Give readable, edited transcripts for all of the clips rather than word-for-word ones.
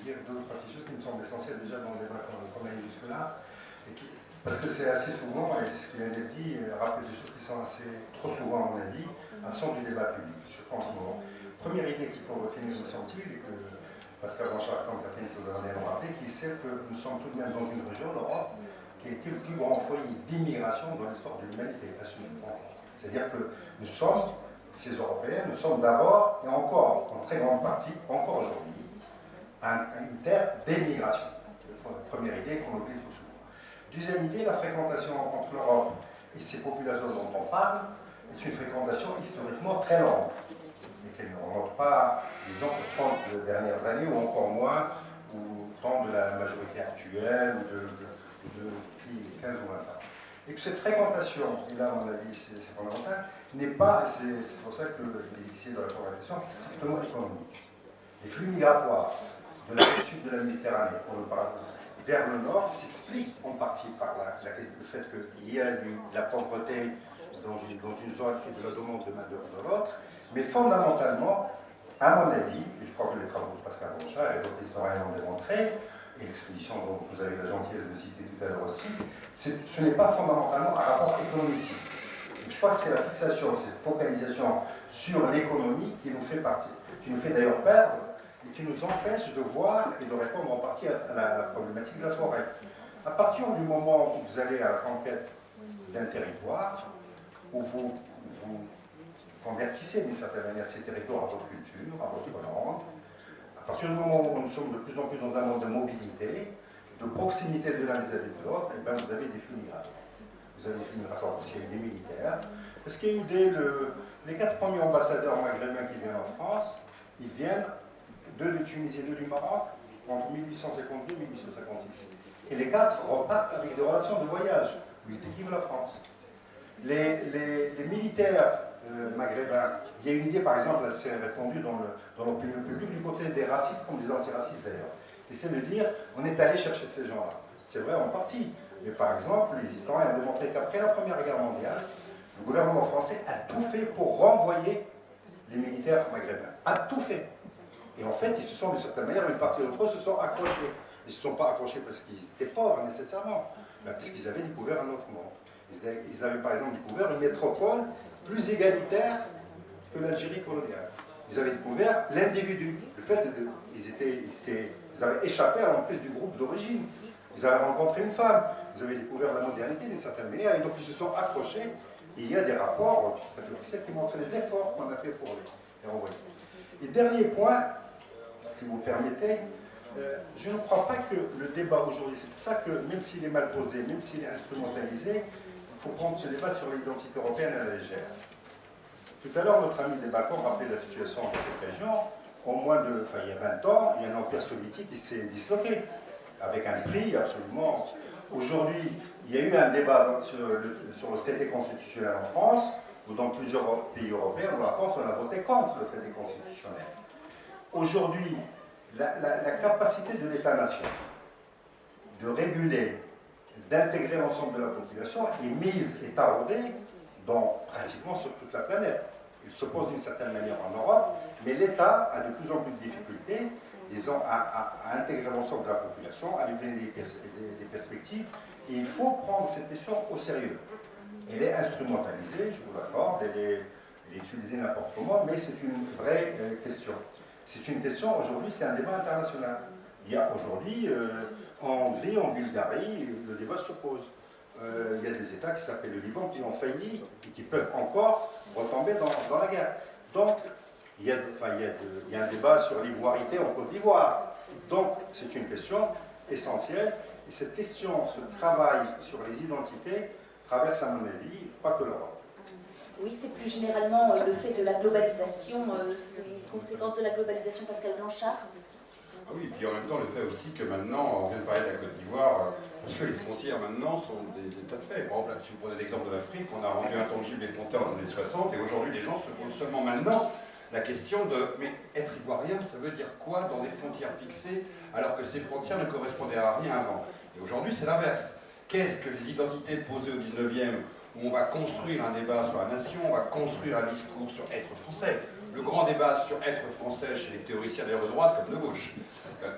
dire deux ou trois petites choses qui me semblent essentielles déjà dans le débat qu'on a eu jusque-là. Parce que c'est assez souvent, et c'est ce qui vient d'être dit, rappeler des choses qui sont assez, trop souvent, à mon avis, absentes du débat public, surtout en ce moment. Première idée qu'il faut retenir, me semble-t-il, et que Pascal Blanchard, comme Catherine Claudel l'ont rappelé, qui sait que nous sommes tout de même dans une région, l'Europe, qui a été le plus grand foyer d'immigration dans l'histoire de l'humanité, à ce point. C'est-à-dire que nous sommes, ces Européens, nous sommes d'abord, et encore, en très grande partie, encore aujourd'hui, une terre d'émigration. Première idée qu'on oublie trop souvent. Deuxième idée, la fréquentation entre l'Europe et ces populations dont on parle est une fréquentation historiquement très longue, et qu'elle ne remonte pas, disons, aux 30 dernières années, ou encore moins au temps de la majorité actuelle, ou depuis 15 ou 20 ans. Et que cette fréquentation, et là, à mon avis, c'est fondamental, n'est pas, c'est pour ça que il est difficile dans la conversation, strictement économique. Les flux migratoires de la rive sud de la Méditerranée, pour ne pas vers le nord, s'explique en partie par le fait qu'il y a de la pauvreté dans une zone et de la demande de main-d'œuvre de l'autre, mais fondamentalement, à mon avis, et je crois que les travaux de Pascal Blanchard et d'autres historiens l'ont démontré, et l'expédition dont vous avez la gentillesse de citer tout à l'heure aussi, ce n'est pas fondamentalement un rapport économiciste. Et je crois que c'est la fixation, cette focalisation sur l'économie qui nous fait partie, qui nous fait d'ailleurs perdre, et qui nous empêche de voir et de répondre en partie à la problématique de la soirée. À partir du moment où vous allez à la conquête d'un territoire, où vous convertissez d'une certaine manière ces territoires à votre culture, à votre langue, à partir du moment où nous sommes de plus en plus dans un monde de mobilité, de proximité de l'un des avec l'autre, et bien vous avez des flux migratoires. Vous avez des flux migratoires aussi avec des militaires. Parce qu'il y a eu les 4 premiers ambassadeurs maghrébins qui viennent en France, ils viennent deux de Tunisie et deux du Maroc, entre 1852 et 1856. Et les 4 repartent avec des relations de voyage. Lui, ils quittent la France. Les militaires maghrébins, il y a une idée, par exemple, assez répandue dans l'opinion publique, du côté des racistes comme des antiracistes d'ailleurs. Et c'est de dire, on est allé chercher ces gens-là. C'est vrai en partie. Mais par exemple, les historiens ont démontré qu'après la Première Guerre mondiale, le gouvernement français a tout fait pour renvoyer les militaires maghrébins. A tout fait. Et en fait, ils se sont, d'une certaine manière, une partie d'entre eux se sont accrochés. Ils ne se sont pas accrochés parce qu'ils étaient pauvres nécessairement, mais parce qu'ils avaient découvert un autre monde. Ils avaient par exemple découvert une métropole plus égalitaire que l'Algérie coloniale. Ils avaient découvert l'individu. Le fait ils avaient échappé à l'emprise du groupe d'origine. Ils avaient rencontré une femme. Ils avaient découvert la modernité d'une certaine manière. Et donc ils se sont accrochés. Et il y a des rapports tout à fait officiels qui montrent les efforts qu'on a fait pour les renvoyer. Et dernier point, si vous le permettez, je ne crois pas que le débat aujourd'hui, c'est pour ça que même s'il est mal posé, même s'il est instrumentalisé, il faut prendre ce débat sur l'identité européenne à la légère. Tout à l'heure, notre ami Desbacons rappelait la situation de cette région. Il y a 20 ans, il y a un empire soviétique qui s'est disloqué, avec un prix absolument... Aujourd'hui, il y a eu un débat sur le traité constitutionnel en France, ou dans plusieurs pays européens, où la France, on a voté contre le traité constitutionnel. Aujourd'hui, la capacité de l'État-nation de réguler, d'intégrer l'ensemble de la population est mise et taraudée pratiquement sur toute la planète. Il se pose d'une certaine manière en Europe, mais l'État a de plus en plus de difficultés, disons, à intégrer l'ensemble de la population, à lui donner des perspectives, et il faut prendre cette question au sérieux. Elle est instrumentalisée, je vous l'accorde, elle est utilisée n'importe comment, mais c'est une vraie question. C'est une question, aujourd'hui, c'est un débat international. Il y a aujourd'hui, en Hongrie, en Bulgarie, le débat se pose. Il y a des États qui s'appellent le Liban qui ont failli et qui peuvent encore retomber dans la guerre. Donc, il y a un débat sur l'ivoirité en Côte d'Ivoire. Donc, c'est une question essentielle. Et cette question, ce travail sur les identités, traverse, à mon avis, pas que l'Europe. Oui, c'est plus généralement le fait de la globalisation, les conséquences de la globalisation, Pascal Blanchard. Ah oui, et puis en même temps, le fait aussi que maintenant, on vient de parler de la Côte d'Ivoire, parce que les frontières maintenant sont des états de fait. Par exemple, là, si vous prenez l'exemple de l'Afrique, on a rendu intangibles les frontières dans les années 60, et aujourd'hui, les gens se posent seulement maintenant la question de, mais être ivoirien, ça veut dire quoi dans des frontières fixées, alors que ces frontières ne correspondaient à rien avant? Et aujourd'hui, c'est l'inverse. Qu'est-ce que les identités posées au 19e, où on va construire un débat sur la nation, on va construire un discours sur être français. Le grand débat sur être français chez les théoriciens d'ailleurs de droite comme de gauche,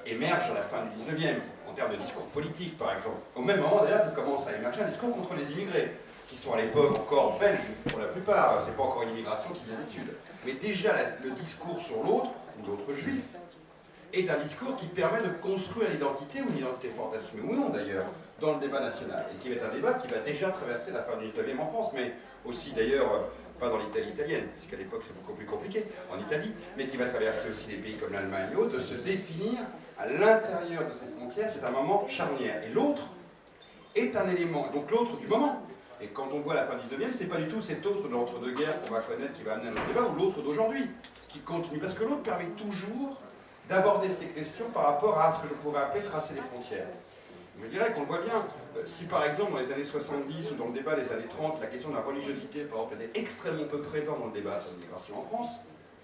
émerge à la fin du 19e, en termes de discours politique par exemple. Au même moment d'ailleurs qu'il commence à émerger un discours contre les immigrés, qui sont à l'époque encore belges pour la plupart, c'est pas encore une immigration qui vient du Sud. Mais déjà le discours sur l'autre, ou l'autre juif, est un discours qui permet de construire l'identité, ou une identité fantasmée ou non d'ailleurs, dans le débat national, et qui va être un débat qui va déjà traverser la fin du 19e en France, mais aussi d'ailleurs, pas dans l'Italie italienne, puisqu'à l'époque c'est beaucoup plus compliqué, en Italie, mais qui va traverser aussi des pays comme l'Allemagne et autres, de se définir à l'intérieur de ces frontières, c'est un moment charnière. Et l'autre est un élément, donc l'autre du moment. Et quand on voit la fin du 19e, c'est pas du tout cet autre de l'entre-deux-guerres qu'on va connaître qui va amener à notre débat, ou l'autre d'aujourd'hui, qui continue, parce que l'autre permet toujours d'aborder ces questions par rapport à ce que je pourrais appeler tracer les frontières. Je dirais qu'on le voit bien, si par exemple dans les années 70 ou dans le débat des années 30, la question de la religiosité par exemple était extrêmement peu présente dans le débat sur l'immigration en France,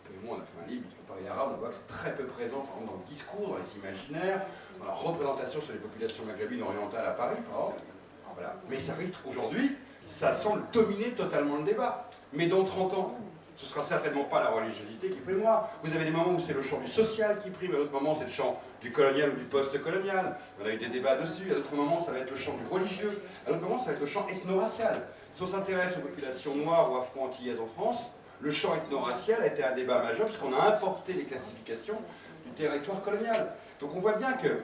et moi on a fait un livre sur Paris arabe, on voit que c'est très peu présent par exemple dans le discours, dans les imaginaires, dans la représentation sur les populations maghrébines orientales à Paris par exemple. Voilà. Mais ça risque aujourd'hui, ça semble dominer totalement le débat. Mais dans 30 ans, ce ne sera certainement pas la religiosité qui primera. Vous avez des moments où c'est le champ du social qui prime, à d'autres moments c'est le champ du colonial ou du post-colonial. On a eu des débats dessus, à d'autres moments ça va être le champ du religieux, à d'autres moments ça va être le champ ethno-racial. Si on s'intéresse aux populations noires ou afro-antillaises en France, le champ ethno-racial a été un débat majeur puisqu'on a importé les classifications du territoire colonial. Donc on voit bien que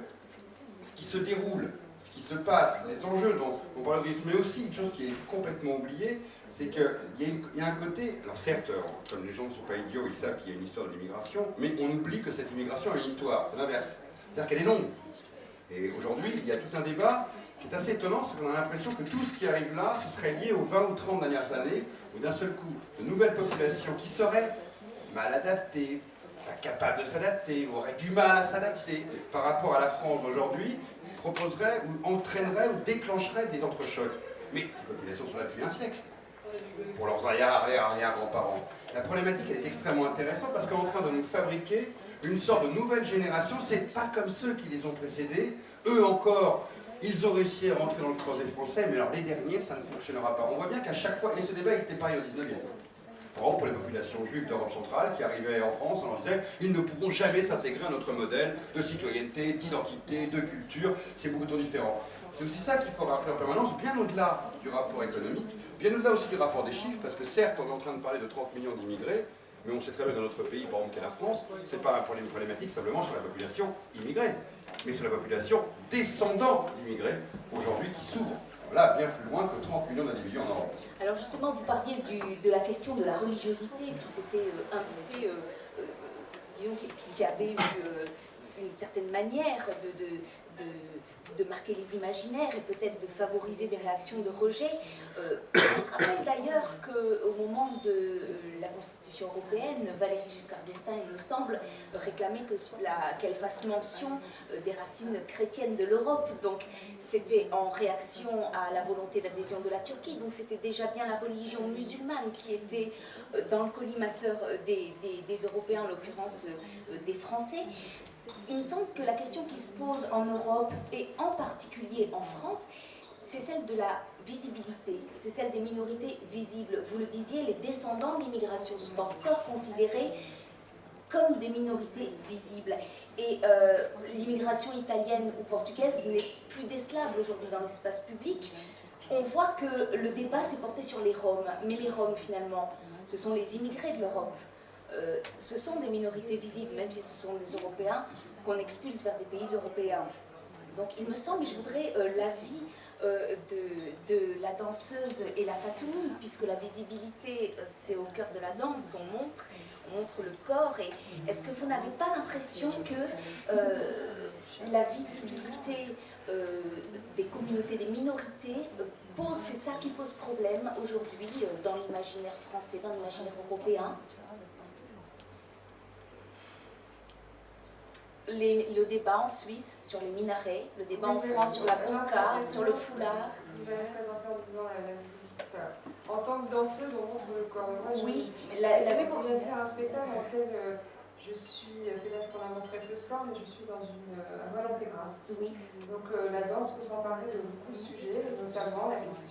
ce qui se déroule, ce qui se passe, les enjeux dont on parle de risque, mais aussi une chose qui est complètement oubliée, c'est qu'il y a un côté, alors certes, comme les gens ne sont pas idiots, ils savent qu'il y a une histoire de l'immigration, mais on oublie que cette immigration a une histoire, c'est l'inverse. C'est-à-dire qu'elle est longue. Et aujourd'hui, il y a tout un débat qui est assez étonnant, c'est qu'on a l'impression que tout ce qui arrive là, ce serait lié aux 20 ou 30 dernières années, où d'un seul coup, de nouvelles populations qui seraient mal adaptées, incapables de s'adapter, auraient du mal à s'adapter par rapport à la France d'aujourd'hui, proposerait ou entraînerait ou déclencherait des entrechocs. Mais ces populations sont là depuis un siècle, pour leurs arrière-grands-parents. La problématique elle est extrêmement intéressante parce qu'on est en train de nous fabriquer une sorte de nouvelle génération. C'est pas comme ceux qui les ont précédés. Eux encore, ils ont réussi à rentrer dans le creuset français, mais alors les derniers, ça ne fonctionnera pas. On voit bien qu'à chaque fois, et ce débat était pareil au 19e. Par exemple, pour les populations juives d'Europe centrale qui arrivaient en France, on leur disait ils ne pourront jamais s'intégrer à notre modèle de citoyenneté, d'identité, de culture, c'est beaucoup trop différent. C'est aussi ça qu'il faut rappeler en permanence, bien au-delà du rapport économique, bien au-delà aussi du rapport des chiffres, parce que certes, on est en train de parler de 30 millions d'immigrés, mais on sait très bien dans notre pays, par exemple, qu'est la France, c'est pas un problème problématique simplement sur la population immigrée, mais sur la population descendant d'immigrés, aujourd'hui, qui s'ouvre. Voilà, bien plus loin que 30 millions d'individus en Europe. Alors justement, vous parliez de la question de la religiosité qui s'était invitée, disons, qui avait eu une certaine manière de marquer les imaginaires et peut-être de favoriser des réactions de rejet. On se rappelle d'ailleurs qu'au moment de la Constitution européenne, Valéry Giscard d'Estaing, il me semble, réclamait qu'elle fasse mention des racines chrétiennes de l'Europe. Donc c'était en réaction à la volonté d'adhésion de la Turquie. Donc c'était déjà bien la religion musulmane qui était dans le collimateur des Européens, en l'occurrence des Français. Il me semble que la question qui se pose en Europe, et en particulier en France, c'est celle de la visibilité, c'est celle des minorités visibles. Vous le disiez, les descendants de l'immigration sont encore considérés comme des minorités visibles. Et l'immigration italienne ou portugaise n'est plus décelable aujourd'hui dans l'espace public. On voit que le débat s'est porté sur les Roms, mais les Roms finalement, ce sont les immigrés de l'Europe. Ce sont des minorités visibles, même si ce sont des Européens qu'on expulse vers des pays européens. Donc il me semble, je voudrais l'avis de la danseuse et la Fatoumi, puisque la visibilité c'est au cœur de la danse, on montre le corps, et est-ce que vous n'avez pas l'impression que la visibilité des communautés, des minorités, c'est ça qui pose problème aujourd'hui dans l'imaginaire français, dans l'imaginaire européen? Le débat en Suisse sur les minarets, le débat en France sur la burqa, sur le foulard. Vous allez présenter en disant la visibilité. Voilà. En tant que danseuse, on montre le corps. Moi, Oui, mais qu'on vient de faire un spectacle dans lequel je suis, c'est pas ce qu'on a montré ce soir, mais je suis dans un voile intégral. Oui. Donc la danse peut s'emparer de beaucoup de sujets, notamment la question